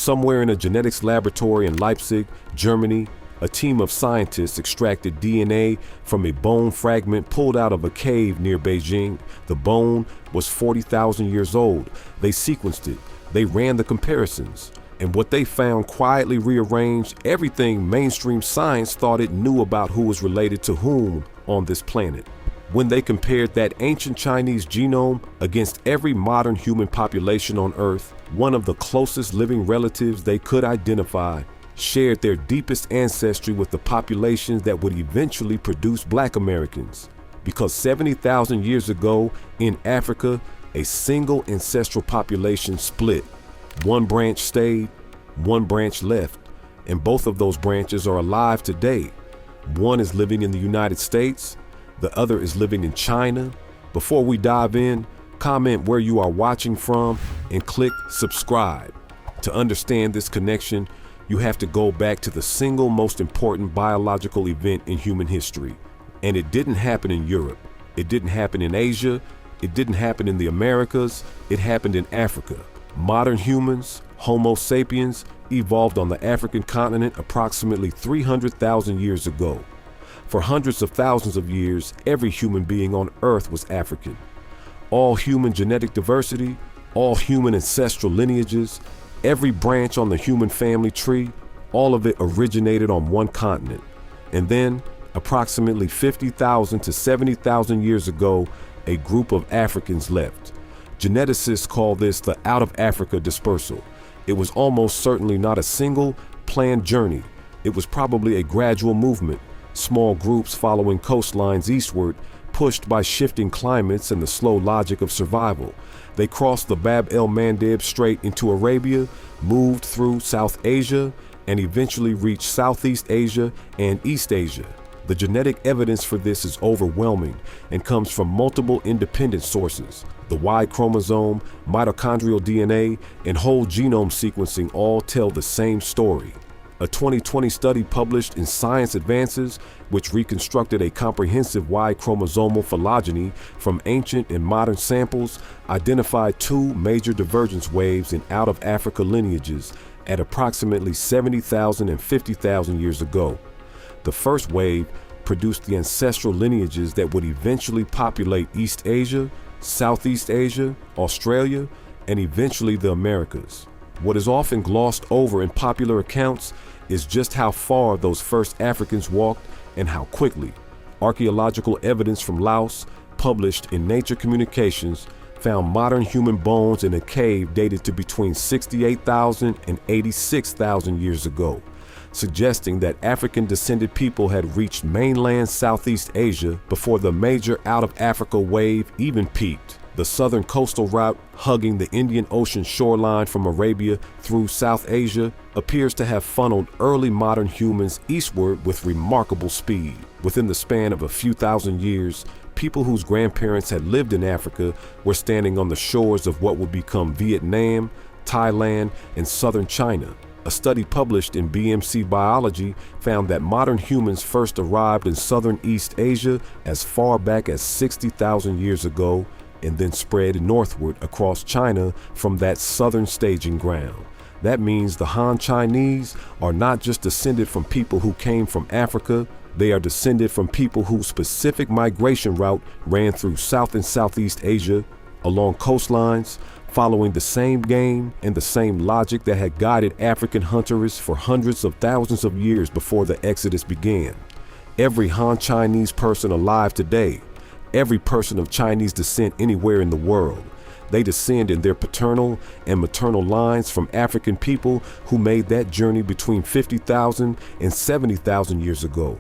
Somewhere in a genetics laboratory in Leipzig, Germany, a team of scientists extracted DNA from a bone fragment pulled out of a cave near Beijing. The bone was 40,000 years old. They sequenced it. They ran the comparisons. And what they found quietly rearranged everything mainstream science thought it knew about who was related to whom on this planet. When they compared that ancient Chinese genome against every modern human population on Earth, one of the closest living relatives they could identify shared their deepest ancestry with the populations that would eventually produce Black Americans. Because 70,000 years ago in Africa, a single ancestral population split. One branch stayed, one branch left, and both of those branches are alive today. One is living in the United States, the other is living in China. Before we dive in, comment where you are watching from and click subscribe. To understand this connection, you have to go back to the single most important biological event in human history. And it didn't happen in Europe. It didn't happen in Asia. It didn't happen in the Americas. It happened in Africa. Modern humans, Homo sapiens, evolved on the African continent approximately 300,000 years ago. For hundreds of thousands of years, every human being on Earth was African. All human genetic diversity, all human ancestral lineages, every branch on the human family tree, all of it originated on one continent. And then, approximately 50,000 to 70,000 years ago, a group of Africans left. Geneticists call this the out of Africa dispersal. It was almost certainly not a single planned journey. It was probably a gradual movement, small groups following coastlines eastward, pushed by shifting climates and the slow logic of survival. They crossed the Bab el-Mandeb Strait into Arabia, moved through South Asia, and eventually reached Southeast Asia and East Asia. The genetic evidence for this is overwhelming and comes from multiple independent sources. The Y chromosome, mitochondrial DNA, and whole genome sequencing all tell the same story. A 2020 study published in Science Advances, which reconstructed a comprehensive Y chromosomal phylogeny from ancient and modern samples, identified two major divergence waves in out-of-Africa lineages at approximately 70,000 and 50,000 years ago. The first wave produced the ancestral lineages that would eventually populate East Asia, Southeast Asia, Australia, and eventually the Americas. What is often glossed over in popular accounts is just how far those first Africans walked and how quickly. Archaeological evidence from Laos, published in Nature Communications, found modern human bones in a cave dated to between 68,000 and 86,000 years ago, suggesting that African-descended people had reached mainland Southeast Asia before the major out-of-Africa wave even peaked. The southern coastal route, hugging the Indian Ocean shoreline from Arabia through South Asia, appears to have funneled early modern humans eastward with remarkable speed. Within the span of a few thousand years, people whose grandparents had lived in Africa were standing on the shores of what would become Vietnam, Thailand, and southern China. A study published in BMC Biology found that modern humans first arrived in southern East Asia as far back as 60,000 years ago, and then spread northward across China from that southern staging ground. That means the Han Chinese are not just descended from people who came from Africa, they are descended from people whose specific migration route ran through South and Southeast Asia, along coastlines, following the same game and the same logic that had guided African hunters for hundreds of thousands of years before the Exodus began. Every Han Chinese person alive today, every person of Chinese descent anywhere in the world, they descend in their paternal and maternal lines from African people who made that journey between 50,000 and 70,000 years ago.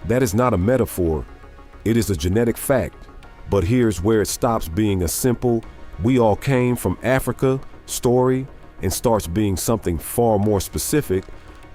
That is not a metaphor, it is a genetic fact. But here's where it stops being a simple, we all came from Africa story and starts being something far more specific,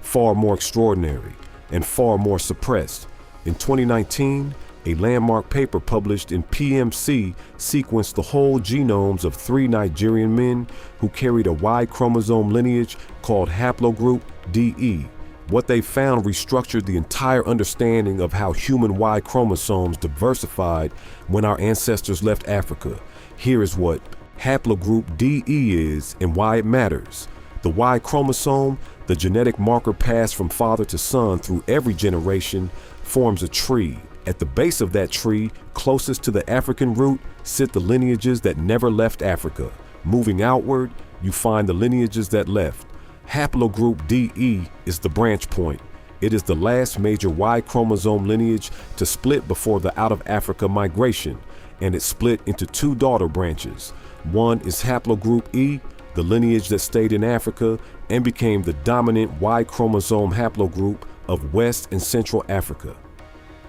far more extraordinary, and far more suppressed. In 2019, a landmark paper published in PMC sequenced the whole genomes of 3 Nigerian men who carried a Y chromosome lineage called haplogroup DE. What they found restructured the entire understanding of how human Y chromosomes diversified when our ancestors left Africa. Here is what haplogroup DE is and why it matters. The Y chromosome, the genetic marker passed from father to son through every generation, forms a tree. At the base of that tree, closest to the African root, sit the lineages that never left Africa. Moving outward, you find the lineages that left. Haplogroup DE is the branch point. It is the last major Y chromosome lineage to split before the out of Africa migration, and it split into two daughter branches. One is haplogroup E, the lineage that stayed in Africa and became the dominant Y chromosome haplogroup of West and Central Africa.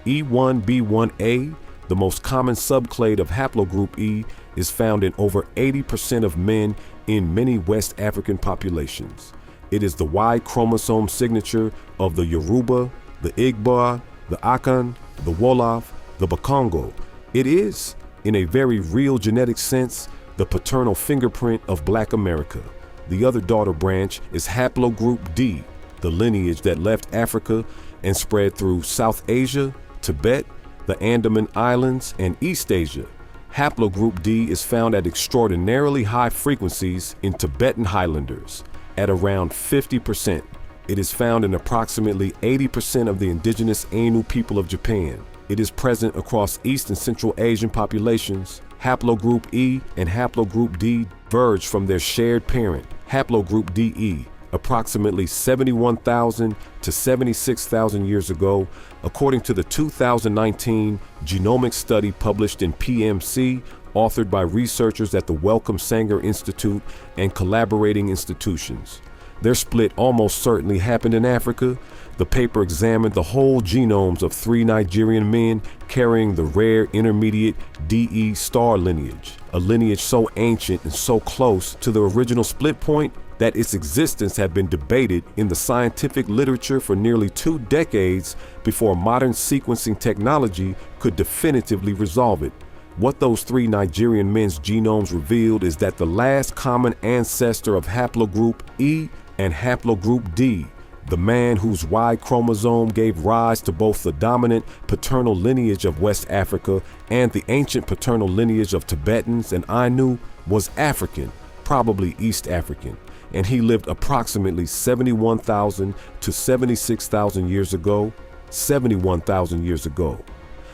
E1B1A, the most common subclade of haplogroup E, is found in over 80% of men in many West African populations. It is the Y chromosome signature of the Yoruba, the Igbo, the Akan, the Wolof, the Bakongo. It is, in a very real genetic sense, the paternal fingerprint of Black America. The other daughter branch is haplogroup D, the lineage that left Africa and spread through South Asia, Tibet, the Andaman Islands, and East Asia. Haplogroup D is found at extraordinarily high frequencies in Tibetan Highlanders, at around 50%. It is found in approximately 80% of the indigenous Ainu people of Japan. It is present across East and Central Asian populations. Haplogroup E and haplogroup D diverge from their shared parent, haplogroup DE, approximately 71,000 to 76,000 years ago, according to the 2019 genomic study published in PMC, authored by researchers at the Wellcome Sanger Institute and collaborating institutions. Their split almost certainly happened in Africa. The paper examined the whole genomes of 3 Nigerian men carrying the rare intermediate DE star lineage, a lineage so ancient and so close to the original split point that its existence had been debated in the scientific literature for nearly 2 decades before modern sequencing technology could definitively resolve it. What those 3 Nigerian men's genomes revealed is that the last common ancestor of haplogroup E and haplogroup D, the man whose Y chromosome gave rise to both the dominant paternal lineage of West Africa and the ancient paternal lineage of Tibetans and Ainu, was African, probably East African, and he lived approximately 71,000 to 76,000 years ago, 71,000 years ago.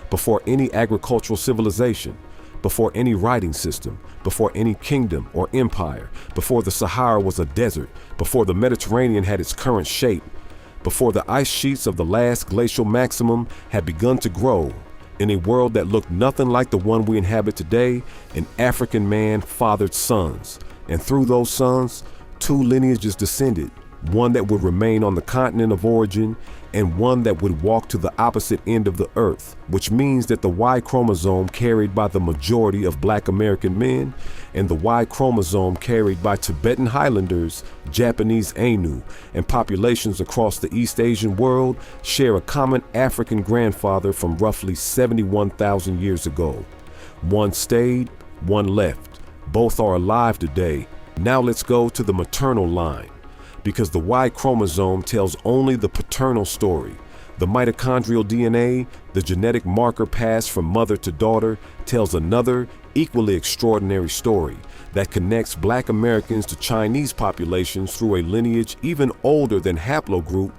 Before any agricultural civilization, before any writing system, before any kingdom or empire, before the Sahara was a desert, before the Mediterranean had its current shape, before the ice sheets of the last glacial maximum had begun to grow, in a world that looked nothing like the one we inhabit today, an African man fathered sons, and through those sons, 2 lineages descended, one that would remain on the continent of origin and one that would walk to the opposite end of the earth, which means that the Y chromosome carried by the majority of Black American men and the Y chromosome carried by Tibetan Highlanders, Japanese Ainu, and populations across the East Asian world share a common African grandfather from roughly 71,000 years ago. One stayed, one left. Both are alive today. Now let's go to the maternal line, because the Y chromosome tells only the paternal story. The mitochondrial DNA, the genetic marker passed from mother to daughter, tells another, equally extraordinary story that connects Black Americans to Chinese populations through a lineage even older than haplogroup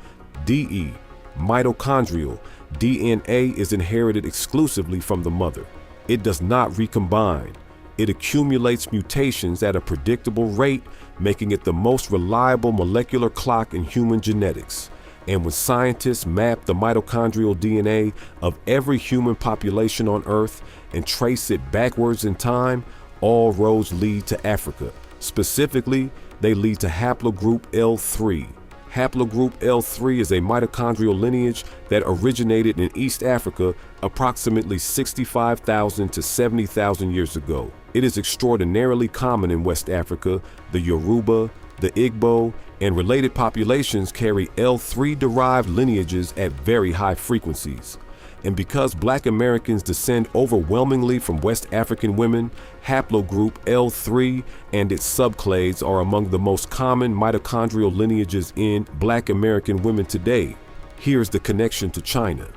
DE. Mitochondrial DNA is inherited exclusively from the mother. It does not recombine. It accumulates mutations at a predictable rate, making it the most reliable molecular clock in human genetics. And when scientists map the mitochondrial DNA of every human population on Earth and trace it backwards in time, all roads lead to Africa. Specifically, they lead to haplogroup L3. Haplogroup L3 is a mitochondrial lineage that originated in East Africa approximately 65,000 to 70,000 years ago. It is extraordinarily common in West Africa. The Yoruba, the Igbo, and related populations carry L3-derived lineages at very high frequencies. And because Black Americans descend overwhelmingly from West African women, haplogroup L3 and its subclades are among the most common mitochondrial lineages in Black American women today. Here's the connection to China.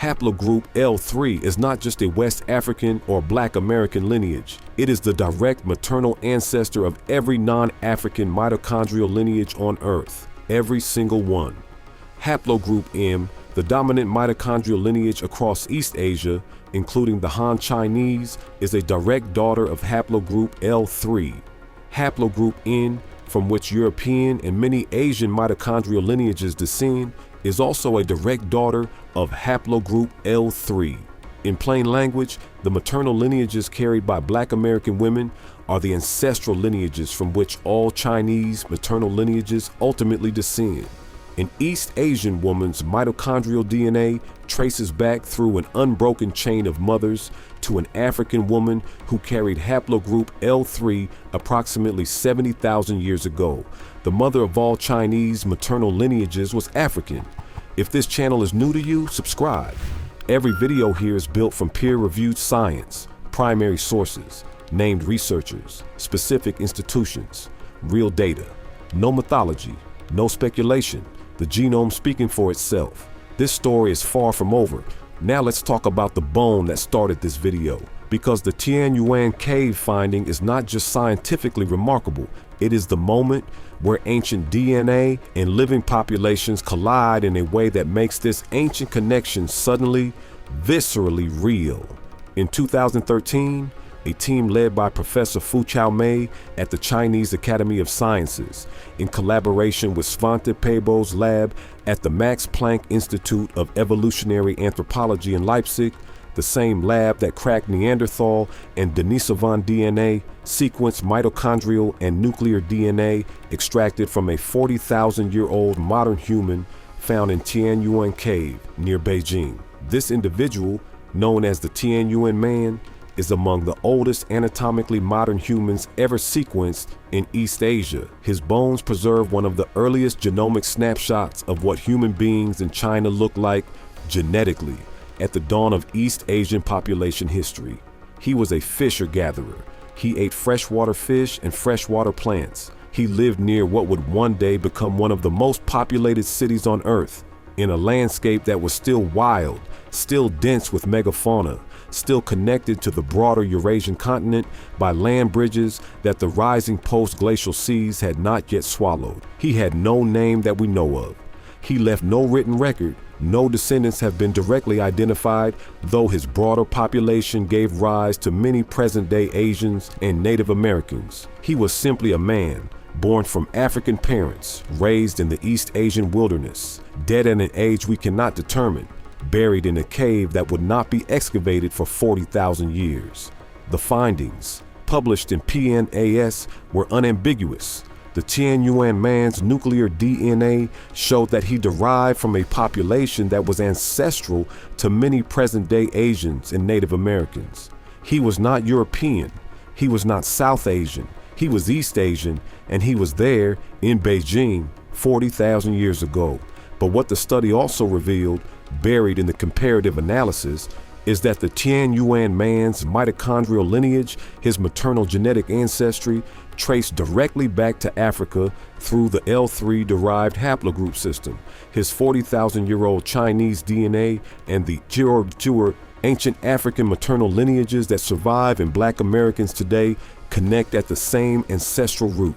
Haplogroup L3 is not just a West African or Black American lineage. It is the direct maternal ancestor of every non-African mitochondrial lineage on Earth, every single one. Haplogroup M, the dominant mitochondrial lineage across East Asia, including the Han Chinese, is a direct daughter of haplogroup L3. Haplogroup N, from which European and many Asian mitochondrial lineages descend, is also a direct daughter of haplogroup L3. In plain language, the maternal lineages carried by Black American women are the ancestral lineages from which all Chinese maternal lineages ultimately descend. An East Asian woman's mitochondrial DNA traces back through an unbroken chain of mothers to an African woman who carried haplogroup L3 approximately 70,000 years ago. The mother of all Chinese maternal lineages was African. If this channel is new to you, subscribe. Every video here is built from peer-reviewed science, primary sources, named researchers, specific institutions, real data. No mythology, no speculation, the genome speaking for itself. This story is far from over. Now let's talk about the bone that started this video. Because the Tianyuan cave finding is not just scientifically remarkable, it is the moment where ancient DNA and living populations collide in a way that makes this ancient connection suddenly, viscerally real. In 2013, a team led by Professor Fu Chaomei at the Chinese Academy of Sciences, in collaboration with Svante Pääbo's lab at the Max Planck Institute of Evolutionary Anthropology in Leipzig, the same lab that cracked Neanderthal and Denisovan DNA, sequenced mitochondrial and nuclear DNA extracted from a 40,000-year-old modern human found in Tianyuan Cave near Beijing. This individual, known as the Tianyuan Man, is among the oldest anatomically modern humans ever sequenced in East Asia. His bones preserve one of the earliest genomic snapshots of what human beings in China look like genetically at the dawn of East Asian population history. He was a fisher-gatherer. He ate freshwater fish and freshwater plants. He lived near what would one day become one of the most populated cities on Earth, in a landscape that was still wild, still dense with megafauna, still connected to the broader Eurasian continent by land bridges that the rising post-glacial seas had not yet swallowed. He had no name that we know of. He left no written record. No descendants have been directly identified, though his broader population gave rise to many present-day Asians and Native Americans. He was simply a man, born from African parents, raised in the East Asian wilderness, dead at an age we cannot determine, buried in a cave that would not be excavated for 40,000 years. The findings, published in PNAS, were unambiguous. The Tianyuan Man's nuclear DNA showed that he derived from a population that was ancestral to many present-day Asians and Native Americans. He was not European, he was not South Asian, he was East Asian, and he was there in Beijing 40,000 years ago. But what the study also revealed, buried in the comparative analysis, is that the Tianyuan Man's mitochondrial lineage, his maternal genetic ancestry, traced directly back to Africa through the L3-derived haplogroup system. His 40,000-year-old Chinese DNA and the Jior ancient African maternal lineages that survive in Black Americans today connect at the same ancestral root.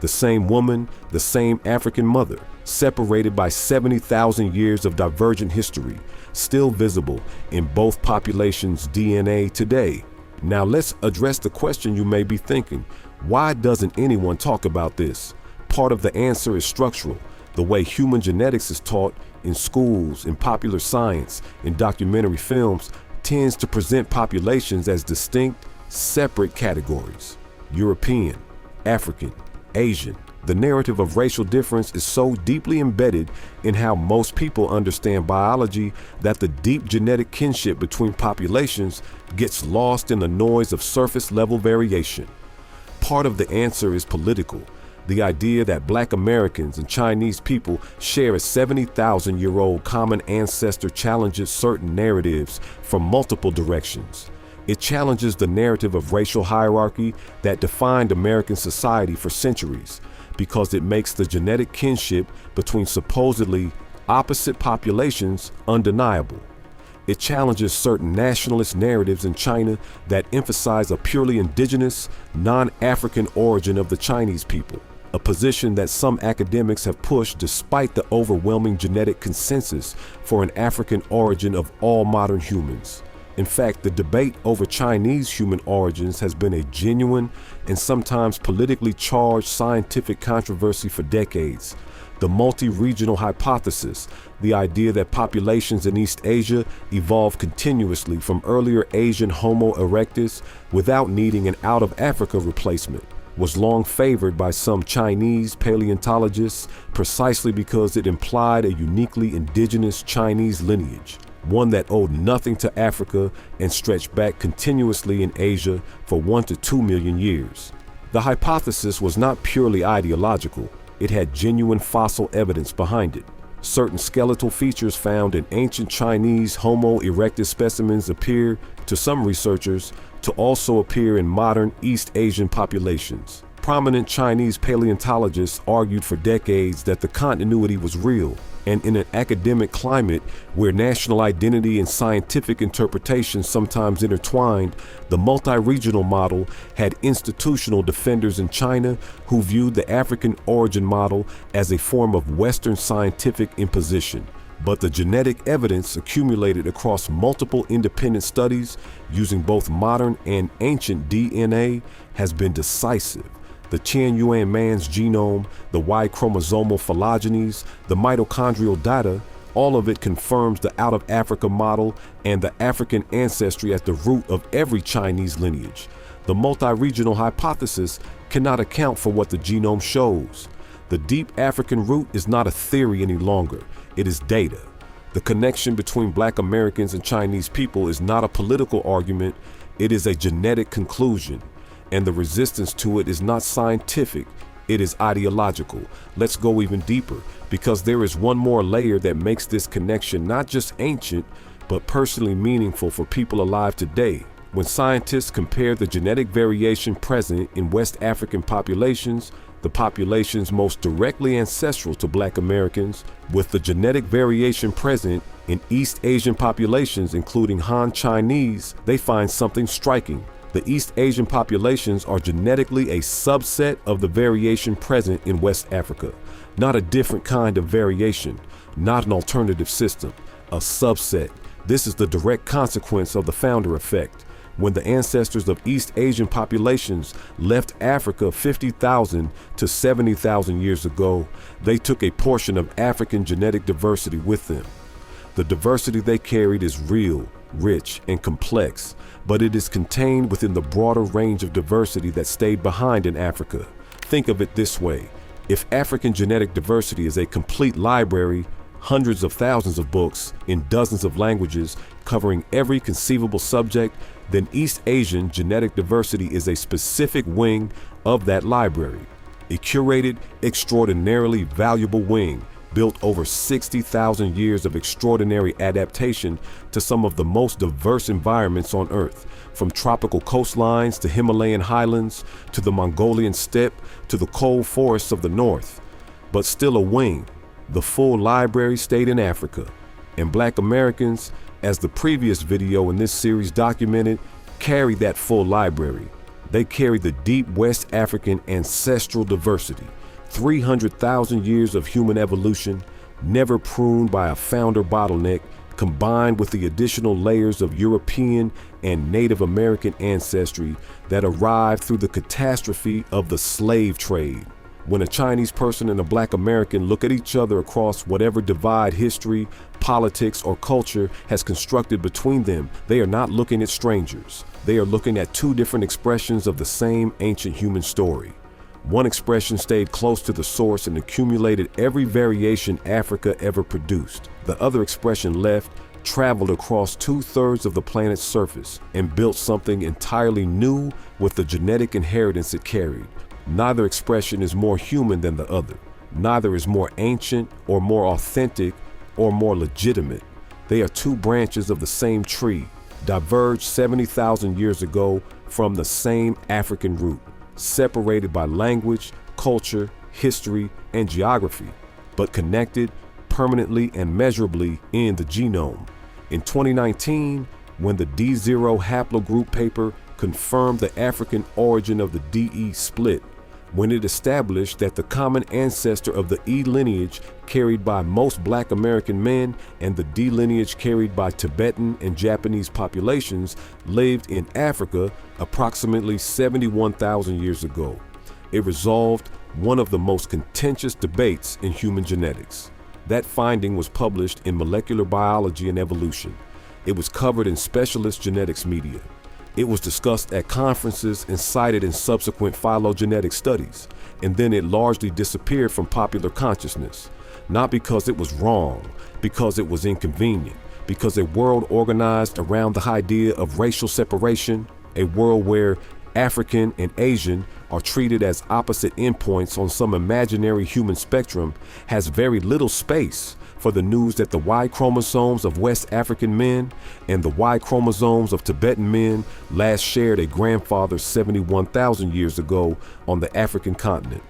The same woman, the same African mother, separated by 70,000 years of divergent history, still visible in both populations' DNA today. Now let's address the question you may be thinking. Why doesn't anyone talk about this? Part of the answer is structural. The way human genetics is taught in schools, in popular science, in documentary films, tends to present populations as distinct, separate categories. European, African, Asian. The narrative of racial difference is so deeply embedded in how most people understand biology that the deep genetic kinship between populations gets lost in the noise of surface-level variation. Part of the answer is political. The idea that Black Americans and Chinese people share a 70,000-year-old common ancestor challenges certain narratives from multiple directions. It challenges the narrative of racial hierarchy that defined American society for centuries, because it makes the genetic kinship between supposedly opposite populations undeniable. It challenges certain nationalist narratives in China that emphasize a purely indigenous, non-African origin of the Chinese people, a position that some academics have pushed despite the overwhelming genetic consensus for an African origin of all modern humans. In fact, the debate over Chinese human origins has been a genuine and sometimes politically charged scientific controversy for decades. The multi-regional hypothesis, the idea that populations in East Asia evolved continuously from earlier Asian Homo erectus without needing an out-of-Africa replacement, was long favored by some Chinese paleontologists precisely because it implied a uniquely indigenous Chinese lineage, one that owed nothing to Africa and stretched back continuously in Asia for 1 to 2 million years. The hypothesis was not purely ideological. It had genuine fossil evidence behind it. Certain skeletal features found in ancient Chinese Homo erectus specimens appear, to some researchers, to also appear in modern East Asian populations. Prominent Chinese paleontologists argued for decades that the continuity was real, and in an academic climate where national identity and scientific interpretation sometimes intertwined, the multi-regional model had institutional defenders in China who viewed the African origin model as a form of Western scientific imposition. But the genetic evidence accumulated across multiple independent studies using both modern and ancient DNA has been decisive. The Chen Yuan man's genome, the Y chromosomal phylogenies, the mitochondrial data, all of it confirms the out-of-Africa model and the African ancestry at the root of every Chinese lineage. The multi-regional hypothesis cannot account for what the genome shows. The deep African root is not a theory any longer, it is data. The connection between Black Americans and Chinese people is not a political argument, it is a genetic conclusion. And the resistance to it is not scientific, it is ideological. Let's go even deeper, because there is one more layer that makes this connection not just ancient, but personally meaningful for people alive today. When scientists compare the genetic variation present in West African populations, the populations most directly ancestral to Black Americans, with the genetic variation present in East Asian populations, including Han Chinese, they find something striking. The East Asian populations are genetically a subset of the variation present in West Africa. Not a different kind of variation, not an alternative system, a subset. This is the direct consequence of the founder effect. When the ancestors of East Asian populations left Africa 50,000 to 70,000 years ago, they took a portion of African genetic diversity with them. The diversity they carried is real, rich, and complex, but it is contained within the broader range of diversity that stayed behind in Africa. Think of it this way. If African genetic diversity is a complete library, hundreds of thousands of books in dozens of languages covering every conceivable subject, then East Asian genetic diversity is a specific wing of that library. A curated, extraordinarily valuable wing built over 60,000 years of extraordinary adaptation to some of the most diverse environments on Earth, from tropical coastlines to Himalayan highlands, to the Mongolian steppe, to the cold forests of the north. But still a wing. The full library stayed in Africa. And Black Americans, as the previous video in this series documented, carry that full library. They carry the deep West African ancestral diversity. 300,000 years of human evolution, never pruned by a founder bottleneck, combined with the additional layers of European and Native American ancestry that arrived through the catastrophe of the slave trade. When a Chinese person and a Black American look at each other across whatever divide history, politics, or culture has constructed between them, they are not looking at strangers. They are looking at two different expressions of the same ancient human story. One expression stayed close to the source and accumulated every variation Africa ever produced. The other expression left, traveled across 2/3 of the planet's surface, and built something entirely new with the genetic inheritance it carried. Neither expression is more human than the other. Neither is more ancient or more authentic or more legitimate. They are two branches of the same tree, diverged 70,000 years ago from the same African root, separated by language, culture, history, and geography, but connected permanently and measurably in the genome. In 2019, when the D0 haplogroup paper confirmed the African origin of the DE split, when it established that the common ancestor of the E lineage carried by most Black American men and the D lineage carried by Tibetan and Japanese populations lived in Africa approximately 71,000 years ago. It resolved one of the most contentious debates in human genetics. That finding was published in Molecular Biology and Evolution. It was covered in specialist genetics media. It was discussed at conferences and cited in subsequent phylogenetic studies, and then it largely disappeared from popular consciousness. Not because it was wrong, because it was inconvenient, because a world organized around the idea of racial separation, a world where African and Asian are treated as opposite endpoints on some imaginary human spectrum, has very little space for the news that the Y chromosomes of West African men and the Y chromosomes of Tibetan men last shared a grandfather 71,000 years ago on the African continent.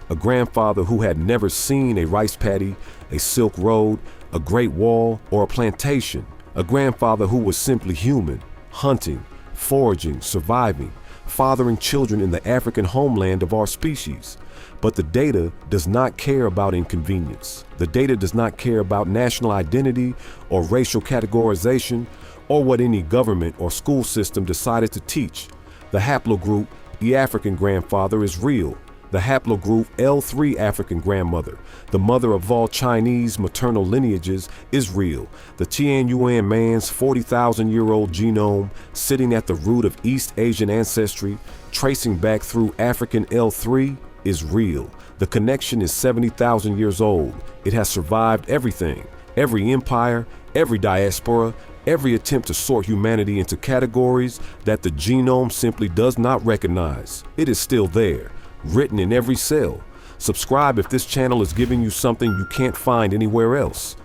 A grandfather who had never seen a rice paddy, a silk road, a great wall, or a plantation. A grandfather who was simply human, hunting, foraging, surviving, fathering children in the African homeland of our species. But the data does not care about inconvenience. The data does not care about national identity or racial categorization or what any government or school system decided to teach. The haplogroup E African grandfather is real. The haplogroup L3 African grandmother, the mother of all Chinese maternal lineages, is real. The Tianyuan man's 40,000-year-old genome sitting at the root of East Asian ancestry, tracing back through African L3, is real. The connection is 70,000 years old. It has survived everything, every empire, every diaspora, every attempt to sort humanity into categories that the genome simply does not recognize. It is still there, written in every cell. Subscribe if this channel is giving you something you can't find anywhere else.